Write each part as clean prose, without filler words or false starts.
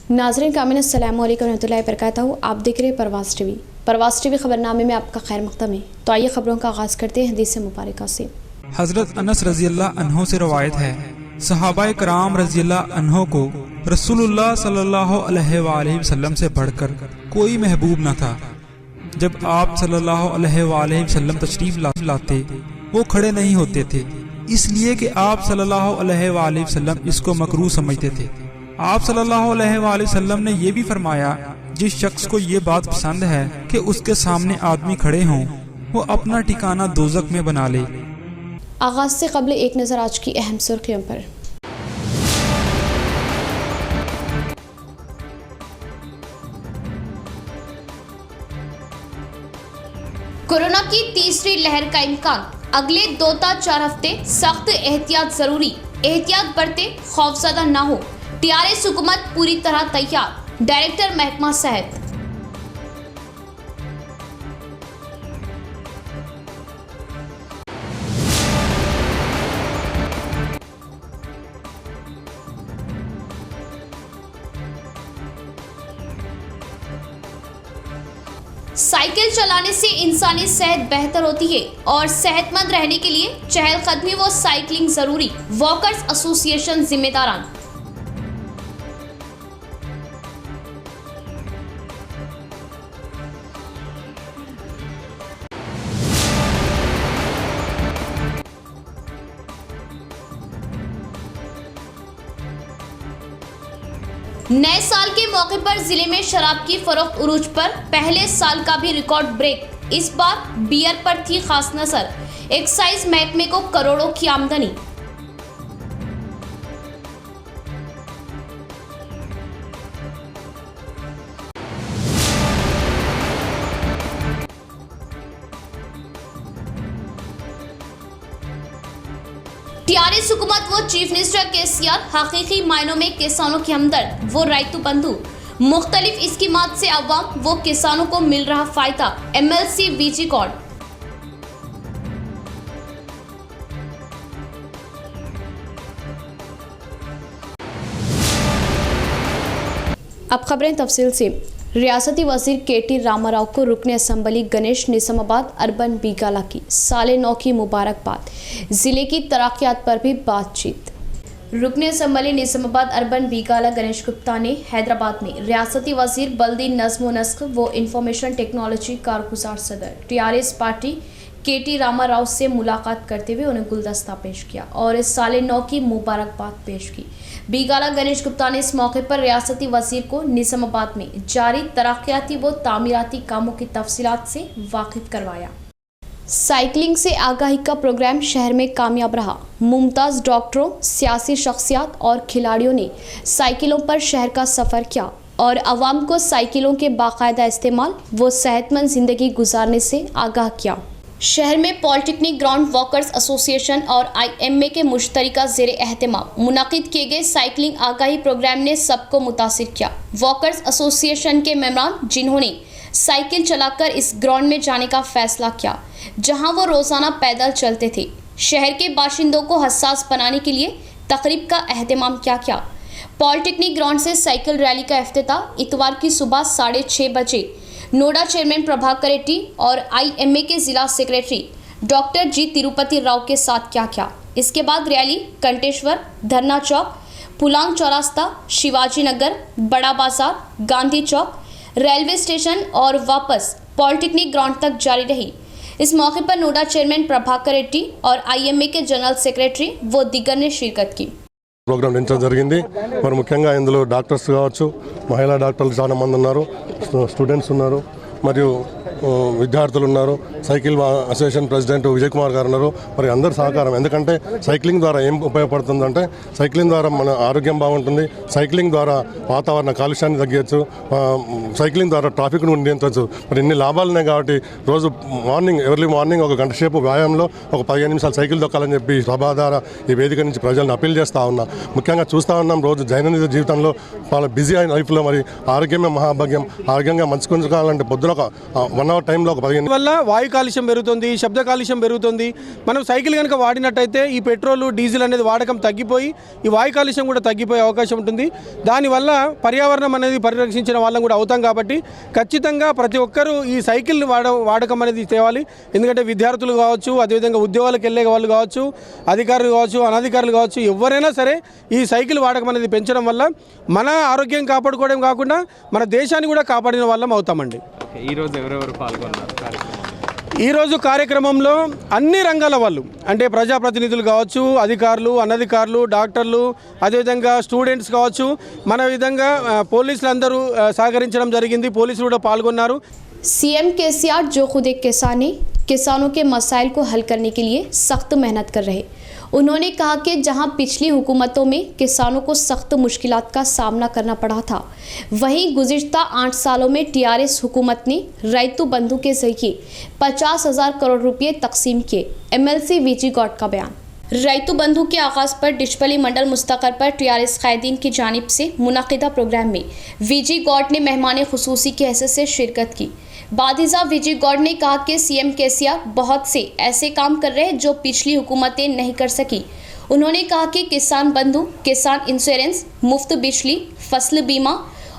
नाज़रीन कामिन अस्सलामु अलैकुम रहमतुल्लाहि व बरकातहू। आप देख रहे हैं परवास टीवी खबरनामे में आपका खैर मक़दम है। तो आइए खबरों का आगाज़ करते हैं हदीस मुबारक से। हज़रत अनस रज़ियल्लाहु अन्हु से रवायत है, सहाबाए कराम रज़ियल्लाहु अन्हु को रसूलुल्लाह सल्लल्लाहु अलैहि वसल्लम से बढ़कर कोई महबूब न था। जब आप सल्लल्लाहु अलैहि वसल्लम तशरीफ लाते वो खड़े नहीं होते थे, इसलिए कि आप सल्लल्लाहु अलैहि वसल्लम इसको मकरूह समझते थे। आप सल्लल्लाहु अलैहि वसल्लम ने यह भी फरमाया, जिस शख्स को ये बात पसंद है कि उसके सामने आदमी खड़े हों, वो अपना ठिकाना दोज़ख में बना ले। आगाज़ से कबल एक नज़र आज की अहम सुर्खियों पर। कोरोना की तीसरी लहर का इम्कान, अगले 2-4 हफ्ते सख्त एहतियात जरूरी, एहतियात बरते, खौफजदा ना हो। टीआरएस हुकूमत पूरी तरह तैयार, डायरेक्टर महकमा सेहत। साइकिल चलाने से इंसानी सेहत बेहतर होती है और सेहतमंद रहने के लिए चहलकदमी व साइकिलिंग जरूरी। वॉकर्स एसोसिएशन जिम्मेदारान। नए साल के मौके पर जिले में शराब की फरोख्त उरूज पर, पहले साल का भी रिकॉर्ड ब्रेक। इस बार बियर पर थी खास नजर, एक्साइज महकमे को करोड़ों की आमदनी। टीआरएस हुकूमत वो चीफ मिनिस्टर केसीआर हकीकी मायनों में किसानों के हमदर्द, वो राइतु बंधु। मुख्तलिफ स्कीमात से अवाम वो किसानों को मिल रहा फायदा। एमएलसी वीजी कॉर्ड। अब खबरें तफसील से। रियासती वजीर केटी रामाराव को रुकन असम्बली गणेश निजामाबाद अर्बन बीगाला की साले 9 की मुबारकबाद। जिले की तरक्यात पर भी बातचीत। रुकन असम्बली निजामाबाद अर्बन बीगाला गणेश गुप्ता ने हैदराबाद में रियासती वजीर बल्दी नज़्म व नस्क व इंफॉर्मेशन टेक्नोलॉजी कारगुजार सदर टीआरएस पार्टी केटी रामाराव से मुलाकात करते हुए उन्हें गुलदस्ता पेश किया और इस साले 9 की मुबारकबाद पेश की। बीगाला गणेश गुप्ता ने इस मौके पर रियासती वजीर को निजामाबाद में जारी तरक्याती व तामीराती कामों की तफसीलात से वाकिफ करवाया। साइकिलिंग से आगाही का प्रोग्राम शहर में कामयाब रहा। मुमताज़ डॉक्टरों, सियासी शख्सियात और खिलाड़ियों ने साइकिलों पर शहर का सफ़र किया और आवाम को साइकिलों के बाकायदा इस्तेमाल व सेहतमंद ज़िंदगी गुजारने से आगाह किया। शहर में पॉलिटेक्निक ग्राउंड वॉकर्स एसोसिएशन और आईएमए के मुश्तरका ज़ेर एहतमाम मुनाकिद किए गए साइकिलिंग आगाही प्रोग्राम ने सबको मुतासिर किया। वॉकर्स एसोसिएशन के मेंबरान, जिन्होंने साइकिल चलाकर इस ग्राउंड में जाने का फैसला किया जहां वो रोज़ाना पैदल चलते थे, शहर के बाशिंदों को हसास बनाने के लिए तकरीब का एहतमाम किया। पॉलिटेक्निक ग्राउंड से साइकिल रैली का इफ्तिताह इतवार की सुबह 6:30 बजे नोडा चेयरमैन प्रभाकर रेड्डी और आईएमए के जिला सेक्रेटरी डॉक्टर जी तिरुपति राव के साथ किया। इसके बाद रैली कंटेश्वर, धरना चौक, पुलांग चौरास्ता, शिवाजी नगर, बड़ा बाजार, गांधी चौक, रेलवे स्टेशन और वापस पॉलिटेक्निक ग्राउंड तक जारी रही। इस मौके पर नोडा चेयरमैन प्रभाकर रेड्डी और आईएमए के जनरल सेक्रेटरी व दिगर ने शिरकत की। ప్రోగ్రాం నిర్వహించడం జరిగింది। మరి ముఖ్యంగా ఇందులో డాక్టర్స్ కావచ్చు, మహిళా డాక్టర్లు చాలా మంది ఉన్నారు, స్టూడెంట్స్ ఉన్నారు, మరియు విద్యార్థులు ఉన్నారు, cycle association president Vijay Kumar గారు ఉన్నారు. మరి అందరి సహకారం, ఎందుకంటే సైక్లింగ్ ద్వారా ఏం ఉపయోగపడుతుందంటే సైక్లింగ్ ద్వారా మన ఆరోగ్యం బాగుంటుంది, సైక్లింగ్ ద్వారా వాతావరణ కాలుష్యాన్ని తగ్గించవచ్చు, సైక్లింగ్ ద్వారా ట్రాఫిక్ను నియంత్రించవచ్చు. మరి ఇన్ని లాభాలు ఉన్నాయి కాబట్టి రోజు ఎర్లీ మార్నింగ్ ఒక గంట సేపు వ్యాయామంలో ఒక 15 నిమిషాలు సైకిల్ దొక్కాలని చెప్పి సభా ద్వారా ఈ వేదిక నుంచి ప్రజలను అప్పీల్ చేస్తూ ఉన్నా. ముఖ్యంగా చూస్తూ ఉన్నాం రోజు దైనందిన జీవితంలో చాలా బిజీ అయిన లైఫ్లో మరి ఆరోగ్యమే మహాభాగ్యం. ఆరోగ్యంగా మంచుకుంచుకోవాలంటే పొద్దున ఒక 1 అవర్ టైంలో ఒక 15 వల్ల వాయు కాలుష్యం పెరుగుతుంది, శబ్ద కాలుష్యం పెరుగుతుంది. మనం సైకిల్ కనుక వాడినట్టయితే ఈ పెట్రోల్ డీజిల్ అనేది వాడకం తగ్గిపోయి ఈ వాయు కాలుష్యం కూడా తగ్గిపోయే అవకాశం ఉంటుంది. దానివల్ల పర్యావరణం అనేది పరిరక్షించిన వాళ్ళం కూడా అవుతాం. కాబట్టి ఖచ్చితంగా ప్రతి ఒక్కరూ ఈ సైకిల్ వాడకం అనేది తేవాలి. ఎందుకంటే విద్యార్థులు కావచ్చు, అదేవిధంగా ఉద్యోగాలకు వెళ్ళే వాళ్ళు కావచ్చు, అధికారులు కావచ్చు, అనధికారులు కావచ్చు, ఎవరైనా సరే ఈ సైకిల్ వాడకం అనేది పెంచడం వల్ల మన ఆరోగ్యం కాపాడుకోవడం కాకుండా మన దేశాన్ని కూడా కాపాడిన వాళ్ళం అవుతామండి. ఈరోజు ఎవరెవరు పాల్గొన్నారు కార్యక్రమం? ఈరోజు కార్యక్రమంలో అన్ని రంగాల వాళ్ళు, అంటే ప్రజాప్రతినిధులు కావచ్చు, అధికారులు, అనధికారులు, డాక్టర్లు, అదేవిధంగా స్టూడెంట్స్ కావచ్చు, మన విధంగా పోలీసులు అందరూ సహకరించడం జరిగింది. పోలీసులు కూడా పాల్గొన్నారు. सीएम केसीआर जो खुद एक किसान है, किसानों के मसाइल को हल करने के लिए सख्त मेहनत कर रहे। उन्होंने कहा कि जहां पिछली हुकूमतों में किसानों को सख्त मुश्किलात का सामना करना पड़ा था, वहीं गुज़िश्ता 8 सालों में टीआरएस हुकूमत ने रैतु बंधु के जरिए 50,000 करोड़ रुपये तकसीम किए। एमएलसी वीजी गौड का बयान। रैतु बंधु के आगाज़ पर डिचपली मंडल मुस्तकर पर टीआरएस कायदीन की जानिब से मुनाकिदा प्रोग्राम में वीजी गौड ने मेहमान खुसूसी की हैसियत से शिरकत की। बादिजा वीजी गौड ने कहा कि सीएम केसीआर बहुत से ऐसे काम कर रहे हैं जो पिछली हुकूमतें नहीं कर सकी। उन्होंने कहा कि किसान बंधु, किसान इंश्योरेंस, मुफ्त बिजली, फसल बीमा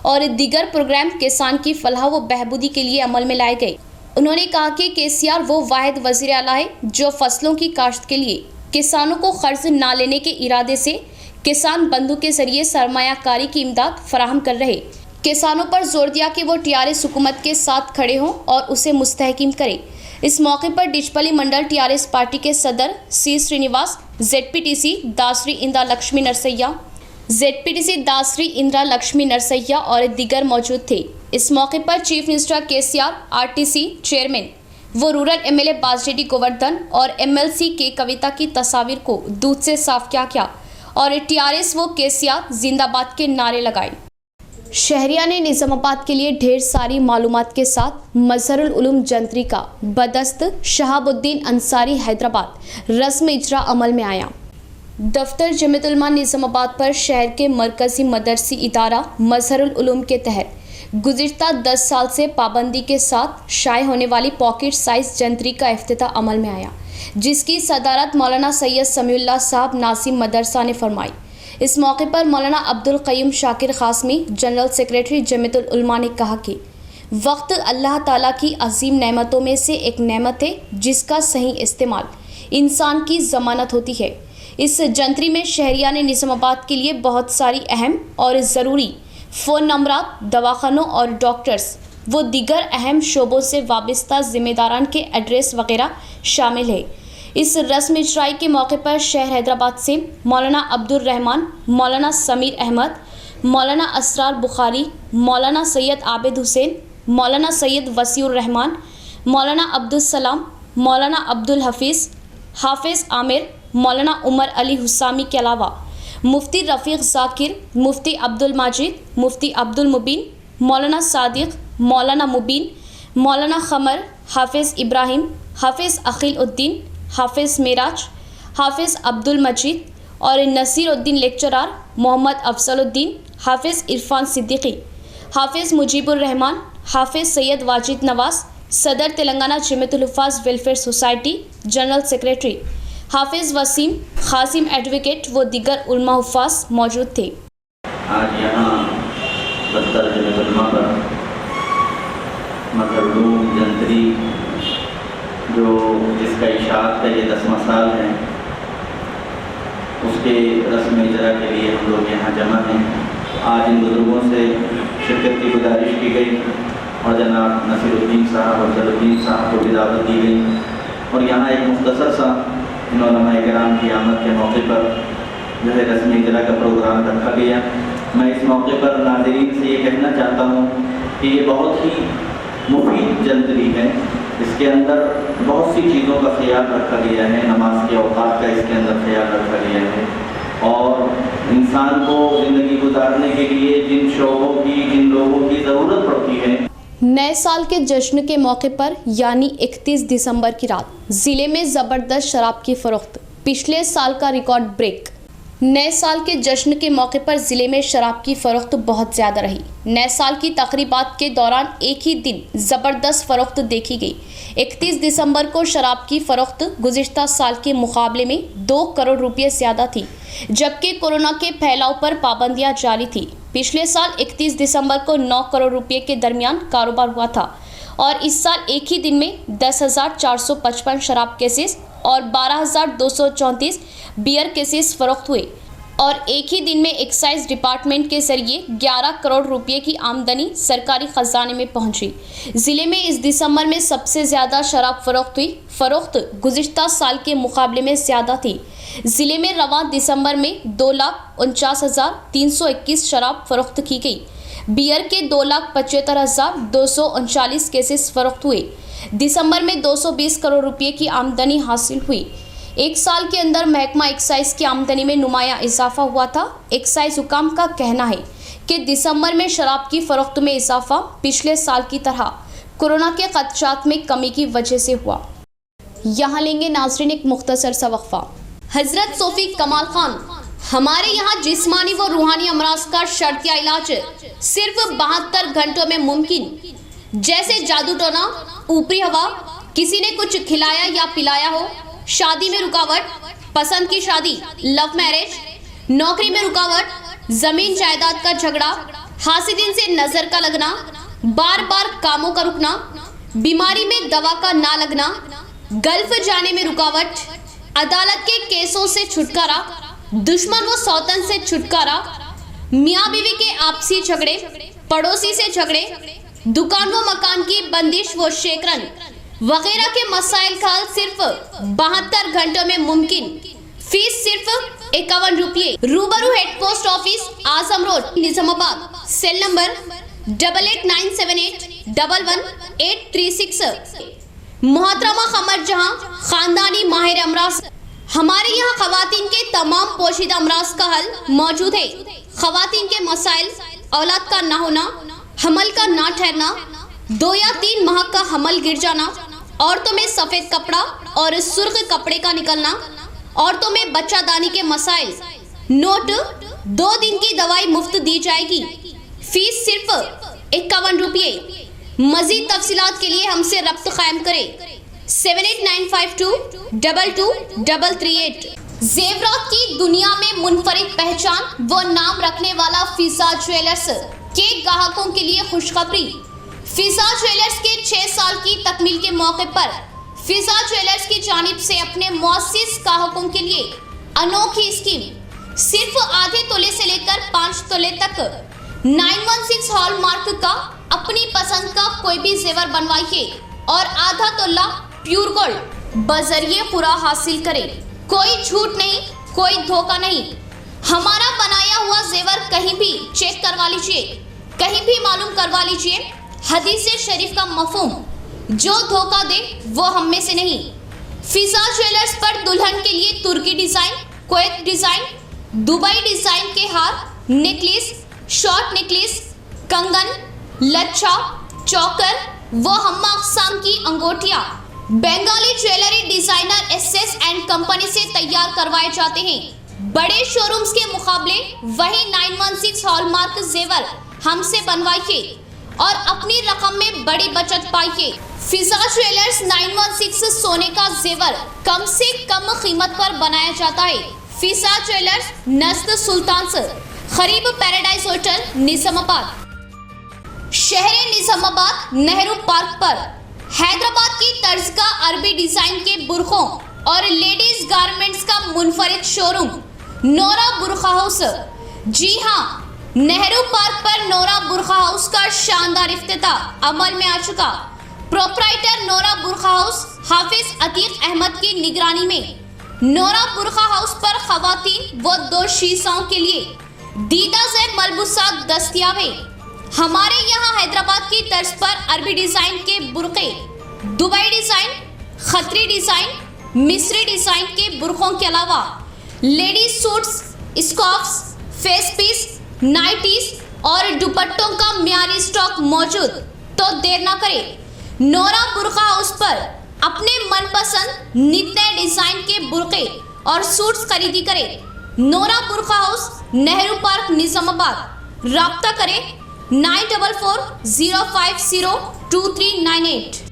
और दीगर प्रोग्राम किसान की फलाह व बहबूदी के लिए अमल में लाए गए। उन्होंने कहा कि केसीआर वो वाहिद वज़ीर आला है जो फसलों की काश्त के लिए किसानों को कर्ज ना लेने के इरादे से किसान बंधु के जरिए सरमायाकारी की इमदाद फराहम कर रहे। किसानों पर जोर दिया कि वो टीआरएस हुकूमत के साथ खड़े हों और उसे मुस्तहकीम करें। इस मौके पर डिचपली मंडल टीआरएस पार्टी के सदर सी श्रीनिवास, जेडपीटीसी दासरी इंदिरा लक्ष्मी नरसैया और दीगर मौजूद थे। इस मौके पर chief minister KCR, RTC chairman वो रूरल एमएलए बाजरेड्डी गोवर्धन और एमएलसी के कविता की तस्वीर को दूध से साफ किया और टीआरएस वो केसीआर जिंदाबाद के नारे लगाए। शहरिया ने निज़ामाबाद के लिए ढेर सारी मालूमात के साथ मजहरुल उलूम जंतरी का बदस्त शहाबुद्दीन अंसारी हैदराबाद रस्म इजरा अमल में आया। दफ्तर जमीयत उलमा निज़ामाबाद पर शहर के मरकज़ी मदरसी इदारा मजहरुल उलूम के तहत गुज़िश्ता 10 साल से पाबंदी के साथ शाये होने वाली पॉकेट साइज जंतरी का इफ्तिताह अमल में आया, जिसकी सदारत मौलाना सैयद समीउल्लाह साहब नासिम मदरसा ने फरमाई। इस मौके पर मौलाना अब्दुल क़य्यूम शाकिर क़ासमी, जनरल सेक्रेटरी जमीयतुल उलमा ने कहा कि वक्त अल्लाह ताला की अजीम नेमतों में से एक नेमत है जिसका सही इस्तेमाल इंसान की ज़मानत होती है। इस जंतरी में शहरिया ने निज़ामाबाद के लिए बहुत सारी अहम और ज़रूरी फ़ोन नंबरात, दवाखानों और डॉक्टर्स वो दीगर अहम शोबों से वाबस्ता ज़िम्मेदारान के एड्रेस वगैरह शामिल है। इस रस्म इजराई के मौके पर शहर हैदराबाद से मौलाना अब्दुल रहमान, मौलाना समीर अहमद, मौलाना असरार बुखारी, मौलाना सैयद आबिद हुसैन, मौलाना सैयद वसीउर रहमान, मौलाना अब्दुल सलाम, मौलाना अब्दुल हफीज़, हाफिज़ आमिर, मौलाना उमर अली हुसामी के अलावा मुफ्ती रफ़ीक़ ज़ाकिर, मुफ्ती अब्दुल माजिद, मुफ्ती अब्दुल मुबीन, मौलाना सादिक, मौलाना मुबीन, मौलाना ख़मर, हाफिज़ इब्राहिम, हाफिज़ अखिल उद्दीन, हाफिज़ मेराज, हाफिज़ अब्दुल मजीद और नसीर उद्दीन लेक्चरार, मोहम्मद अफजलुद्दीन, हाफिज़ इरफान सिद्दीकी, हाफिज़ मुजीबुर रहमान, हाफिज़ सैयद वाजिद नवाज़, सदर Telangana Jamiatul Huffaz welfare society, general secretary Hafiz Waseem, खासिम advocate व दीगर उलमा हुफ़ाज़ मौजूद थे। आज यहाँ दफ्तर जमीयतुल उलमा पर मजहरुल उलूम जंतरी जो जिसका इशाअत का ये 10वां साल है, उसके रस्म इजरा के लिए हम लोग यहाँ जमा हैं। आज इन बुज़ुर्गों से शिरकत की गुजारिश की गई और जनाब नसीरुद्दीन साहब और जलुद्दीन साहब को भी दावत दी गई और यहाँ एक मुख्तसर सा इन उलमाए किराम की आमद के मौके पर जो है रस्म इजरा का प्रोग्राम रखा गया। मैं इस मौके पर नाज़रीन से ये कहना चाहता हूँ कि ये बहुत ही मुफीद जंतरी है। इसके अंदर बहुत सी चीज़ों का ख्याल रखा गया है, नमाज के औकात का इसके अंदर ख्याल रखा गया है और इंसान को ज़िंदगी गुजारने के लिए जिन शोबों की, जिन लोगों की ज़रूरत पड़ती है। नए साल के जश्न के मौके पर यानी 31 दिसंबर की रात ज़िले में ज़बरदस्त शराब की फ़रोख्त, पिछले साल का रिकॉर्ड ब्रेक। नए साल के जश्न के मौके पर जिले में शराब की फरोख्त बहुत ज्यादा रही। नए साल की तकरीबात के दौरान एक ही दिन जबरदस्त फरोख्त देखी गई। 31 दिसंबर को शराब की फरोख्त गुज़िश्ता साल के मुकाबले में 2 करोड़ रुपये ज्यादा थी, जबकि कोरोना के फैलाव पर पाबंदियां जारी थी। पिछले साल 31 दिसंबर को 9 करोड़ रुपये के दरमियान कारोबार हुआ था और इस साल एक ही दिन में 10,455 शराब केसेस और 12,234 बियर केसेस फरोख्त हुए और एक ही दिन में एक्साइज डिपार्टमेंट के जरिए 11 करोड़ रुपए की आमदनी सरकारी खजाने में पहुंची। जिले में इस दिसंबर में सबसे ज़्यादा शराब फरोख्त हुई। फरोख्त गुज़िश्ता साल के मुकाबले में ज़्यादा थी। जिले में रवां दिसंबर में 2,49,321 शराब फरोख्त की गई। बियर के 2,75,239 केसेस फरोख्त हुए। दिसंबर में 220 करोड़ रुपए की आमदनी हासिल हुई। एक साल के अंदर महकमा एक्साइज की आमदनी में नुमाया इजाफा हुआ था। एक्साइज हुकाम का कहना है कि दिसंबर में शराब की फरोख्त में इजाफा पिछले साल की तरह कोरोना के खदशात में कमी की वजह से हुआ। यहाँ लेंगे नाजरीन एक मुख्तसर सा वक्फा। हजरत सोफी कमाल खान, हमारे यहाँ जिस्मानी व रूहानी अमराज का शर्तिया इलाज सिर्फ 72 घंटों में मुमकिन। जैसे जादू टोना, ऊपरी हवा, किसी ने कुछ खिलाया या पिलाया हो, शादी में रुकावट, पसंद की शादी, लव मैरिज, नौकरी में रुकावट, जमीन जायदाद का झगड़ा, हासिदिन से नजर का लगना, बार बार कामों का रुकना, बीमारी में दवा का ना लगना, गल्फ जाने में रुकावट, अदालत के केसों से छुटकारा, दुश्मन व सौतन से छुटकारा, मियाँ बीवी के आपसी झगड़े, पड़ोसी से झगड़े, दुकान व मकान की बंदिश व शेकरन वगैरह के मसाइल का सिर्फ 72 घंटों में मुमकिन। फीस सिर्फ 51 रुपये। रूबरू head post office, Azam road, Nizamabad. Cell number 8897811836। मोहतरमा कमर जहां, खानदानी माहिर अमराज। हमारे यहाँ खवातीन के तमाम पोशीदा अमराज का हल मौजूद है। खवातीन के मसाइल, औलाद का ना होना, हमल का ना ठहरना, 2 या 3 माह का हमल गिर जाना, औरतों में सफेद कपड़ा और सुर्ख कपड़े का निकलना, औरतों में बच्चादानी के मसाइल। नोट, 2 दिन की दवाई मुफ्त दी जाएगी। फीस सिर्फ 51 रुपये। मजीद तफसीलात के लिए हमसे रब्त कायम करें 7895222338। जेवरात की दुनिया में मुनफरिद पहचान व नाम रखने वाला फिजा ज्वेलर्स के ग्राहकों के लिए खुशखबरी। फिजा ज्वेलर्स के 6 साल की तकमील के मौके पर फिजा ज्वेलर्स की जानिब से अपने मुअस्सिस ग्राहकों के लिए अनोखी स्कीम। सिर्फ आधे तोले से लेकर 5 तोले तक 916 हॉलमार्क का अपनी पसंद का कोई भी जेवर बनवाइए और आधा तोला प्योर गोल्ड बजरिए पूरा हासिल करें। कोई झूठ नहीं, कोई धोखा नहीं। हमारा बनाया हुआ जेवर कहीं भी चेक करवा लीजिए, कहीं भी मालूम करवा लीजिए। हदीस शरीफ का मफहूम, जो धोखा दे वो हम में से नहीं। फिजा ज्वेलर्स पर दुल्हन के लिए तुर्की design, Kuwait design, Dubai design के हार, नेकलेस, शॉर्ट नेकलेस, कंगन, लच्छा, चौकर व हम्मा अक़साम की अंगूठियां Bengali jewellery designer SS and company से तैयार करवाए जाते हैं। बड़े शोरूम्स के मुकाबले वही 916 हॉलमार्क जेवर हमसे बनवाइए और अपनी रकम में बड़ी बचत पाइए। फिजा ज्वेलर्स 916 सोने का जेवर कम से कम कीमत पर बनाया जाता है। फिजा ज्वेलर्स नस्द सुल्तान से करीब पैराडाइज होटल, निजामाबाद। शहर निजामाबाद नेहरू पार्क पर हैदराबाद की तर्ज का अरबी डिजाइन के बुरखों और लेडीज गारमेंट्स का मुनफरिद शोरूम नोरा बुरखा हाउस। जी हाँ, नेहरू पार्क पर नोरा बुरखा हाउस का शानदार इफ्तिताह अमल में आ चुका। प्रोप्राइटर नोरा बुरखा हाउस हाफिज अतीक अहमद की निगरानी में नोरा बुरखा हाउस पर खवातीन व 2 शीशाओं के लिए दीदा ज़ेब मलबूसात दस्तयाब है। हमारे यहाँ हैदराबाद की तर्ज पर अरबी डिजाइन के बुरके, दुबई डिजाइन, खतरी डिजाइन, मिस्री डिजाइन के बुरखों के अलावा ladies suits, scarfs, face piece, nighties और दुपट्टों का मियारी स्टॉक मौजूद। तो देर ना करें, नोरा बुरखा हाउस पर अपने मनपसंद नित नए डिजाइन के बुरके और सूट्स खरीदी करें। नोरा बुरखा हाउस, नेहरू पार्क, निजामाबाद। राब्ता करें 9440502398।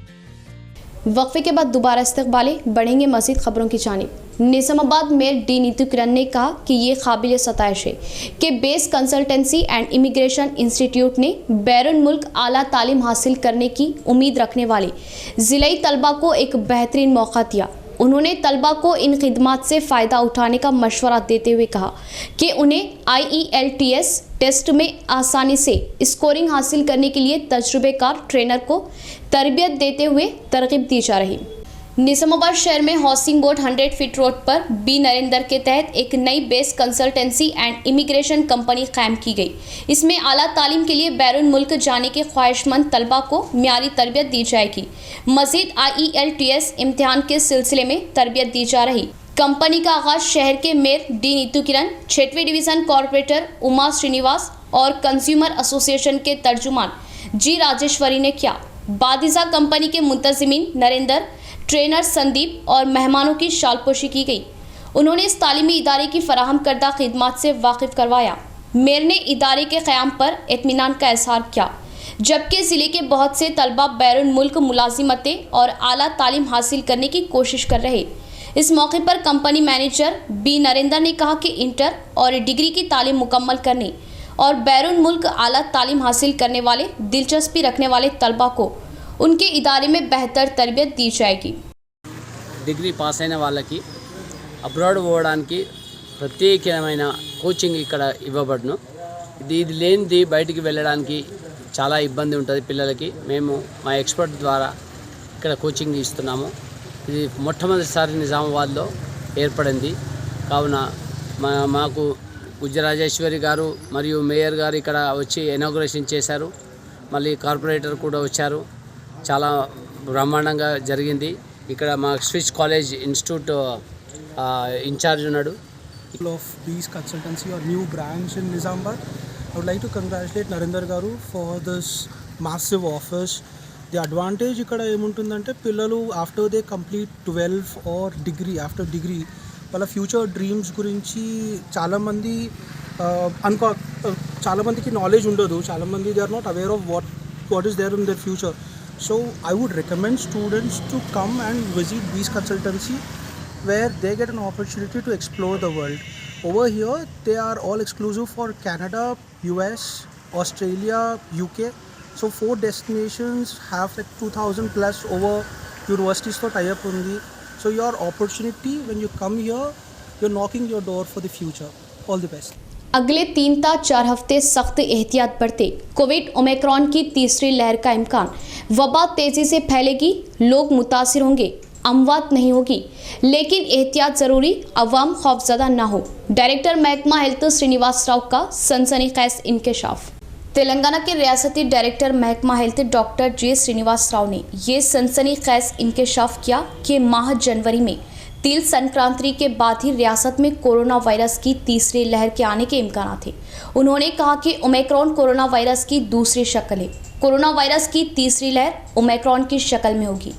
वक्फे के बाद दोबारा इस्तकबाले बढ़ेंगे मज़ीद खबरों की जानिब। निजामाबाद मेयर डी नीतू किरण ने कहा कि ये काबिल सताइश है कि base consultancy and immigration institute ने बैरून मुल्क आला तालीम हासिल करने की उम्मीद रखने वाले ज़िलाई तलबा को एक बेहतरीन मौका दिया। उन्होंने तलबा को इन खिदमात से फ़ायदा उठाने का मशवरा देते हुए कहा कि उन्हें IELTS टेस्ट में आसानी से स्कोरिंग हासिल करने के लिए तजुर्बेकार ट्रेनर को तरबियत देते हुए तरगीब दी जा रही। निजामाबाद शहर में हाउसिंग बोर्ड 100 फीट रोड पर बी नरेंद्र के तहत एक नई base consultancy and immigration company कायम की गई। इसमें आला तालीम के लिए बैरून मुल्क जाने के ख्वाहिशमंद तलबा को म्यारी तरबियत दी जाएगी। मज़ीद IELTS इम्तिहान के सिलसिले में तरबियत दी जा रही। कंपनी का आगाज शहर के मेयर डी नीतू किरण, 6वें डिवीज़न कॉरपोरेटर उमा श्रीनिवास और कंज्यूमर एसोसिएशन के तर्जुमान जी राजेश्वरी ने किया। बादिजा कंपनी के मुंतज़िमीन नरेंद्र, ट्रेनर संदीप और मेहमानों की शालपोशी की गई। उन्होंने इस तालीमी इदारे की फराहम करदा खिदमात से वाकिफ करवाया। मेयर ने इदारे के क़याम पर इत्मीनान का इज़हार किया, जबकि ज़िले के बहुत से तलबा बैरून मुल्क मुलाजिमतें और आला तालीम हासिल करने की कोशिश कर रहे। इस मौके पर कंपनी मैनेजर बी नरेंद्र ने कहा कि इंटर और डिग्री की तालीम मुकम्मल करने और बैरून मुल्क आला तालीम हासिल करने वाले दिलचस्पी रखने वाले तलबा को उनके इदारे में बेहतर तरबियत दी जाएगी। డిగ్రీ పాస్ అయిన వాళ్ళకి అబ్రాడ్ పోవడానికి ప్రత్యేకమైన కోచింగ్ ఇక్కడ ఇవ్వబడును. ఇది లేనిది బయటికి వెళ్ళడానికి చాలా ఇబ్బంది ఉంటుంది పిల్లలకి. మేము మా ఎక్స్పర్ట్ ద్వారా ఇక్కడ కోచింగ్ ఇస్తున్నాము. ఇది మొట్టమొదటిసారి నిజామాబాద్లో ఏర్పడింది. కావున మాకు గుజ్జరాజేశ్వరి గారు మరియు మేయర్ గారు ఇక్కడ వచ్చి ఇనాగ్రేషన్ చేశారు. మళ్ళీ కార్పొరేటర్ కూడా వచ్చారు. చాలా బ్రహ్మాండంగా జరిగింది. ఇక్కడ మా స్విచ్ కాలేజ్ ఇన్స్టిట్యూట్ ఇన్ఛార్జ్ ఉన్నాడు. of Bees Consultancy or new branch in Nizamabad. I would like to congratulate Narendra Garu for this massive offers. The advantage ikkada emuntundante pillalu after they complete 12 or degree, after degree వాళ్ళ future dreams గురించి చాలామంది చాలామందికి knowledge ఉండదు. చాలామంది they are not aware of what is there in their future. So I would recommend students to come and visit Bees Consultancy where they get an opportunity to explore the world. Over here they are all exclusive for Canada, US, Australia, UK. So 4 destinations have like 2000 plus over universities to tie up undi. So your opportunity when you come here, you're knocking your door for the future. All the best. अगले 3 ता 4 हफ्ते सख्त एहतियात बरते। Covid Omicron की तीसरी लहर का इम्कान। वबा तेजी से फैलेगी, लोग मुतासिर होंगे, अमवात नहीं होगी, लेकिन एहतियात ज़रूरी, अवाम खौफज़दा ना हो। डायरेक्टर महकमा हेल्थ श्रीनिवास राव का सनसनीखेज़ इंकशाफ। तेलंगाना के रियासती डायरेक्टर महकमा हेल्थ डॉक्टर जे श्रीनिवास राव ने ये सनसनीखेज़ इंकशाफ किया कि माह जनवरी में तिल संक्रांति के बाद ही रियासत में कोरोना वायरस की तीसरी लहर के आने के इम्कान थे। उन्होंने कहा कि ओमिक्रॉन कोरोना वायरस की दूसरी शक्ल है। कोरोना वायरस की तीसरी लहर ओमिक्रॉन की शक्ल में होगी।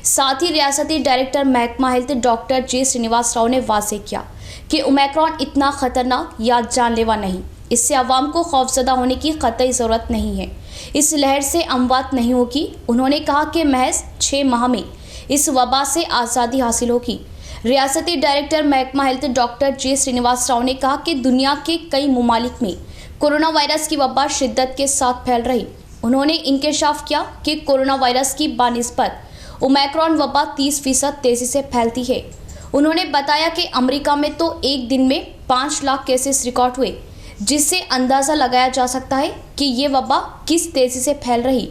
साथ ही रियासती डायरेक्टर महकमा हेल्थ डॉक्टर जे श्रीनिवास राव ने वाज़ेह किया कि ओमिक्रॉन इतना ख़तरनाक या जानलेवा नहीं, इससे आवाम को खौफज़दा होने की क़तई ज़रूरत नहीं है। इस लहर से अमवात नहीं होगी। उन्होंने कहा कि महज 6 माह में इस वबा से आज़ादी हासिल होगी। रियासती डायरेक्टर महकमा हेल्थ डॉक्टर जे श्रीनिवास राव ने कहा कि दुनिया के कई ममालिक में कोरोना वायरस की वबा शिद्दत के साथ फैल रही। उन्होंने इंकशाफ किया कि कोरोना वायरस की बानिस्बत ओमिक्रॉन वबा 30% तेज़ी से फैलती है। उन्होंने बताया कि अमेरिका में तो एक दिन में 5 लाख केसेस रिकॉर्ड हुए, जिससे अंदाज़ा लगाया जा सकता है कि ये वबा किस तेज़ी से फैल रही।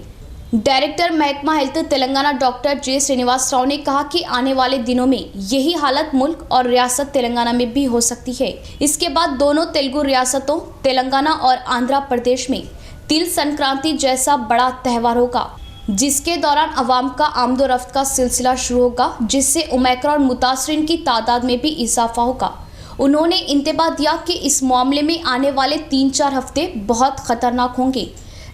डायरेक्टर महकमा हेल्थ तेलंगाना डॉक्टर जे श्रीनिवास राव ने कहा कि आने वाले दिनों में यही हालत मुल्क और रियासत तेलंगाना में भी हो सकती है। इसके बाद दोनों तेलुगु रियासतों तेलंगाना और आंध्र प्रदेश में तिल संक्रांति जैसा बड़ा त्यौहार होगा, जिसके दौरान अवाम का आमदोरफ्त का सिलसिला शुरू होगा, जिससे ओमिक्रॉन मुतासरीन की तादाद में भी इजाफा होगा। उन्होंने इंतबाह दिया कि इस मामले में आने वाले 3-4 हफ्ते बहुत ख़तरनाक होंगे।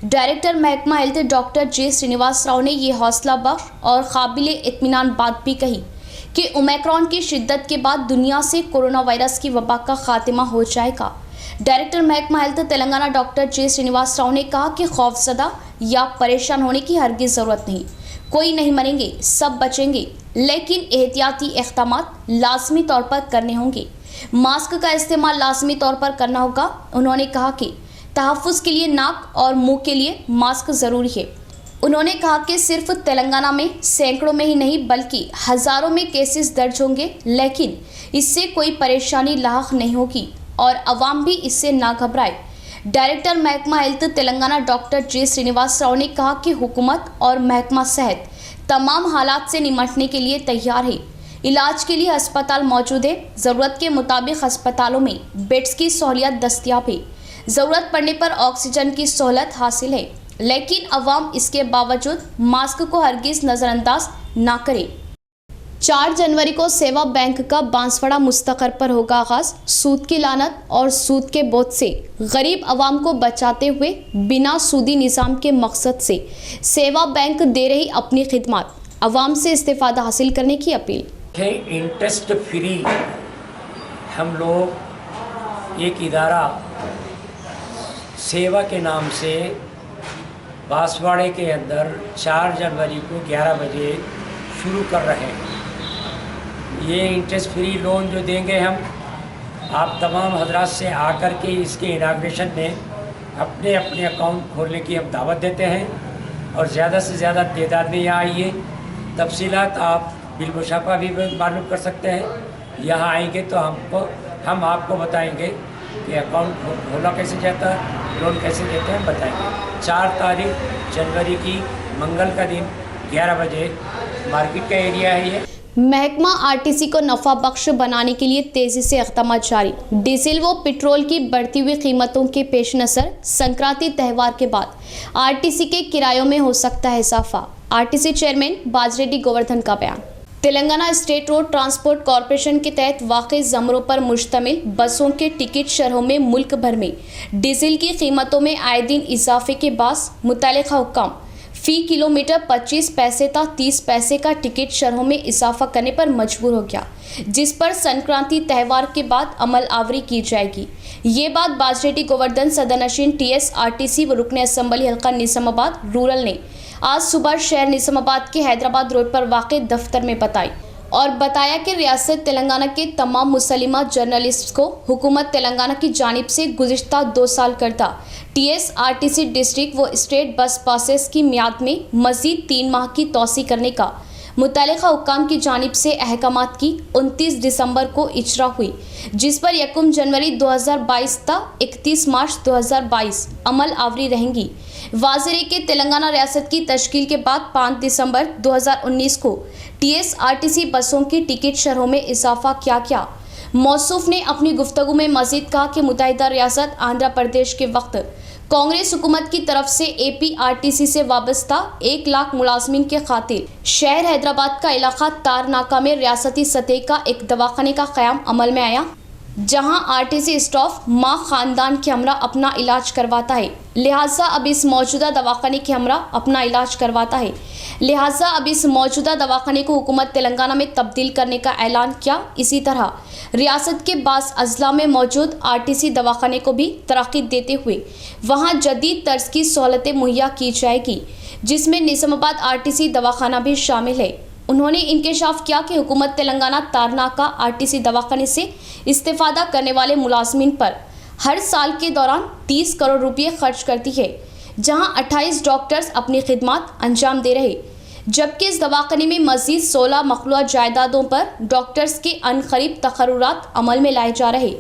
डायरेक्टर महकमा हेल्थ डॉक्टर जे श्रीनिवास राव ने ये हौसला बख्श और काबिल इत्मीनान बात भी कही कि ओमिक्रॉन की शिद्दत के बाद दुनिया से कोरोना वायरस की वबा का खात्मा हो जाएगा। डायरेक्टर महकमा हेल्थ तेलंगाना डॉक्टर जे श्रीनिवास राव ने कहा कि खौफजदा या परेशान होने की हरगिज ज़रूरत नहीं, कोई नहीं मरेंगे, सब बचेंगे, लेकिन एहतियाती इक़दामात लाजमी तौर पर करने होंगे। मास्क का इस्तेमाल लाजमी तौर पर करना होगा। उन्होंने कहा कि तहफ़्फ़ुज़ के लिए नाक और मुंह के लिए मास्क ज़रूरी है। उन्होंने कहा कि सिर्फ तेलंगाना में सैकड़ों में ही नहीं बल्कि हज़ारों में केसेस दर्ज होंगे, लेकिन इससे कोई परेशानी लाहक नहीं होगी और अवाम भी इससे ना घबराए। डायरेक्टर महकमा हेल्थ तेलंगाना डॉक्टर जे श्रीनिवास राव ने कहा कि हुकूमत और महकमा सेहत तमाम हालात से निपटने के लिए तैयार है। इलाज के लिए अस्पताल मौजूद है। ज़रूरत के मुताबिक अस्पतालों में बेड्स की सहूलियत दस्तियाब है। ज़रूरत पड़ने पर ऑक्सीजन की सहूलत हासिल है, लेकिन अवाम इसके बावजूद मास्क को हरगिज़ नज़रअंदाज ना करे। 4 जनवरी को सेवा बैंक का बांसवाड़ा मुस्तकर पर होगा आगाज़। सूद की लानत और सूद के बोझ से गरीब अवाम को बचाते हुए बिना सूदी निज़ाम के मकसद से सेवा बैंक दे रही अपनी खिदमत, अवाम से इस्तेफ़ादा हासिल करने की अपील। इंटरेस्ट फ्री हम लोग एक इदारा सेवा के नाम से बांसवाड़े के अंदर 4 जनवरी को 11 बजे शुरू कर रहे हैं। ये इंटरेस्ट फ्री लोन जो देंगे हम, आप तमाम हजरात से आकर के इसके इनाग्रेशन में अपने अपने अकाउंट खोलने की हम दावत देते हैं और ज़्यादा से ज़्यादा तादाद में यहाँ आइए। तफसीलात आप बिलमुशाफा भी मालूम कर सकते हैं। यहाँ आएंगे तो हम आपको बताएंगे कि अकाउंट खोला कैसे जाता है, लोन कैसे देते हैं, बताएंगे। 4 तारीख जनवरी की मंगल का दिन 11 बजे मार्केट का एरिया है ये। महकमा आरटीसी को नफा बख्श बनाने के लिए तेजी से इक़दाम जारी। डीजल व पेट्रोल की बढ़ती हुई कीमतों के पेश नज़र संक्रांति त्यौहार के बाद आरटीसी के किरायों में हो सकता है इजाफा। आरटीसी चेयरमैन बाजरेड्डी गोवर्धन का बयान। Telangana state road transport corporation के तहत वाक़ई ज़मरों पर मुश्तमिल बसों के टिकट शरहों में मुल्क भर में डीजल की कीमतों में आए दिन इजाफे के बास मुतल्लिक़ा हुक्काम फ़ी किलोमीटर 25 पैसे तक 30 पैसे का टिकट शरहों में इजाफा करने पर मजबूर हो गया, जिस पर संक्रांति त्यौहार के बाद अमल आवरी की जाएगी। ये बात बाजरेड्डी गोवर्धन सदनशीन TSRTC व रुकने असम्बली हल्का निज़ामाबाद रूरल ने आज सुबह शहर निज़ामाबाद के हैदराबाद रोड पर वाक़ दफ्तर में बताई और बताया कि रियासत तेलंगाना के तमाम मुसलिमा जर्नलिस्ट को हुकूमत तेलंगाना की जानिब से गुज़िश्ता 2 साल करदा TSRTC डिस्ट्रिक्ट व स्टेट बस पासेस की मियाद में मज़ीद 3 माह की तोसी करने का मुतल्लिक़ा हुक्काम की जानिब से अहकामात की 29 दिसंबर को इजरा हुई, जिस पर 1 जनवरी 2022 तक 31 मार्च 2022 अमल आवरी रहेंगी। वाज़ेह के तेलंगाना रियासत की तश्कील के बाद 5 दिसंबर 2019 को TSRTC बसों की टिकट शरहों में इजाफा किया। मौसूफ ने अपनी गुफ्तगू में मज़ीद कहा कि मुत्तहिदा रियासत आंध्र प्रदेश के वक्त कांग्रेस हुकूमत की तरफ से APRTC से वाबस्ता 1 लाख मुलाजमीन के खातिर शहर हैदराबाद का इलाका तारनाका में रियासती सतह का एक दवाखाने का क़याम अमल में आया, जहां RTC स्टाफ माँ ख़ानदान के हमरा अपना इलाज करवाता है। लिहाजा अब इस मौजूदा दवाखाने के हमरा अपना इलाज करवाता है। लिहाजा अब इस मौजूदा दवाखाने को हुकूमत तेलंगाना में तब्दील करने का ऐलान किया। इसी तरह रियासत के बाज़ अजला में मौजूद RTC दवाखाने को भी तरक्की देते हुए वहां जदीद तर्ज की सहूलतें मुहैया की जाएगी, जिसमें निज़ामाबाद RTC दवाखाना भी शामिल है। उन्होंने इंकशाफ किया कि हुकूमत तेलंगाना तारनाका RTC दवाखाने से इस्तेफादा करने वाले मुलाजमीन पर हर साल के दौरान 30 करोड़ रुपये खर्च करती है, जहां 28 डॉक्टर्स अपनी खिदमत अंजाम दे रहे, जबकि इस दवाखाने में मज़ीद 16 मखलूआ जायदादों पर डॉक्टर्स के अनकरीब तकर्रुरात अमल में लाए जा रहे।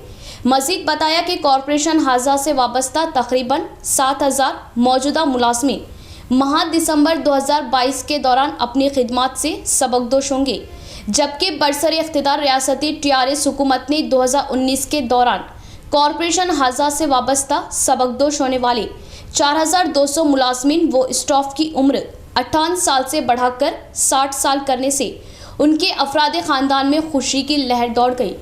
मज़ीद बताया कि कॉरपोरेशन हाजा से वाबस्ता तकरीबन 7000 मौजूदा मुलाजमीन माह दिसंबर 2022 के दौरान अपनी खिदमत से सबकदोश होंगे, जबकि बरसर इख्तिदार रियासती TRS हुकूमत ने 2019 के दौरान कॉरपोरेशन हाजा से वाबस्ता सबकदोश होने वाले 4200 मुलाजमीन व स्टाफ की उम्र 58 साल से बढ़ाकर 60 साल करने से उनके अफराद ख़ानदान में खुशी की लहर दौड़ गई।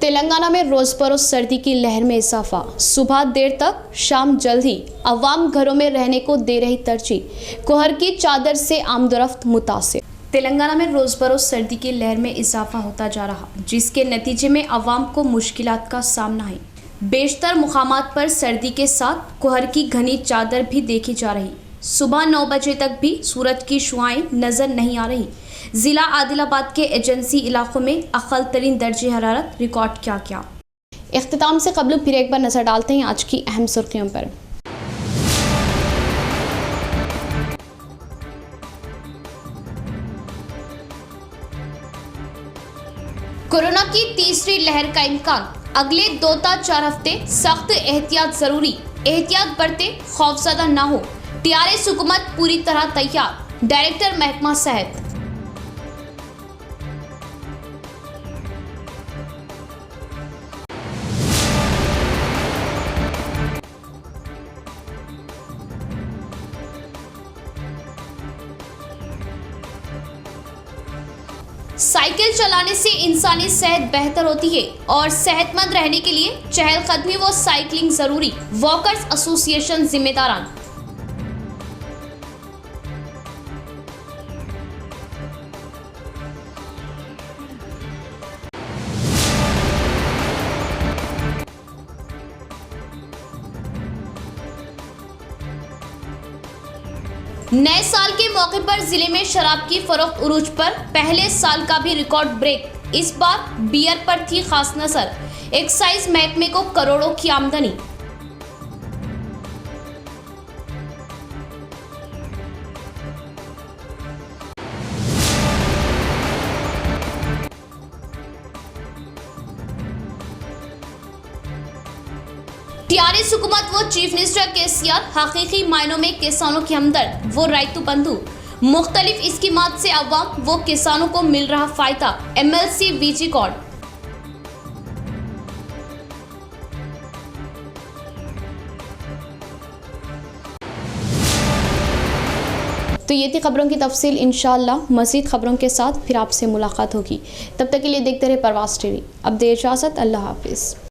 तेलंगाना में रोज़ बरोज़ सर्दी की लहर में इजाफा। सुबह देर तक, शाम जल्द ही अवाम घरों में रहने को दे रही तरजीह। कोहर की चादर से आमदोरफ्त मुतासिर। तेलंगाना में रोज़ बरोज़ सर्दी की लहर में इजाफा होता जा रहा, जिसके नतीजे में अवाम को मुश्किलात का सामना है। बेशतर मुकामात पर सर्दी के साथ कोहर की घनी चादर भी देखी जा रही। सुबह 9 बजे तक भी सूरज की शुआएं नज़र नहीं आ रही। ज़िला आदिलाबाद के एजेंसी इलाकों में अक़ल तरीन दर्जे हरारत रिकॉर्ड किया गया। इख्तिताम से कबल फिर एक बार नज़र डालते हैं आज की अहम सुर्खियों पर। कोरोना की तीसरी लहर का इम्कान, अगले 2-4 हफ्ते सख्त एहतियात जरूरी, एहतियात बरते, खौफजदा ना हो। टीआरएस हुकूमत पूरी तरह तैयार, डायरेक्टर महकमा सेहत। साइकिल चलाने से इंसानी सेहत बेहतर होती है और सेहतमंद रहने के लिए चहलकदमी व साइकिलिंग जरूरी। वॉकर्स एसोसिएशन जिम्मेदारान। नए साल के मौके पर जिले में शराब की फरोख्त उरूज पर, पहले साल का भी रिकॉर्ड ब्रेक। इस बार बियर पर थी खास नजर, एक्साइज महकमे को करोड़ों की आमदनी। टीआरएस हुकूमत वो चीफ मिनिस्टर केसीआर हकीकी मायनों में किसानों के हमदर्द, वो रायतु बंधु। मुख्तलिफ स्कीमात से अवाम वो किसानों को मिल रहा फायदा। एमएलसी बीजी कॉर्ड। तो ये थी खबरों की तफसील। इंशाअल्लाह मज़ीद खबरों के साथ फिर आपसे मुलाकात होगी। तब तक के लिए देखते रहे परवाज़ टीवी। अब दे इजाज़त, अल्लाह हाफिज़।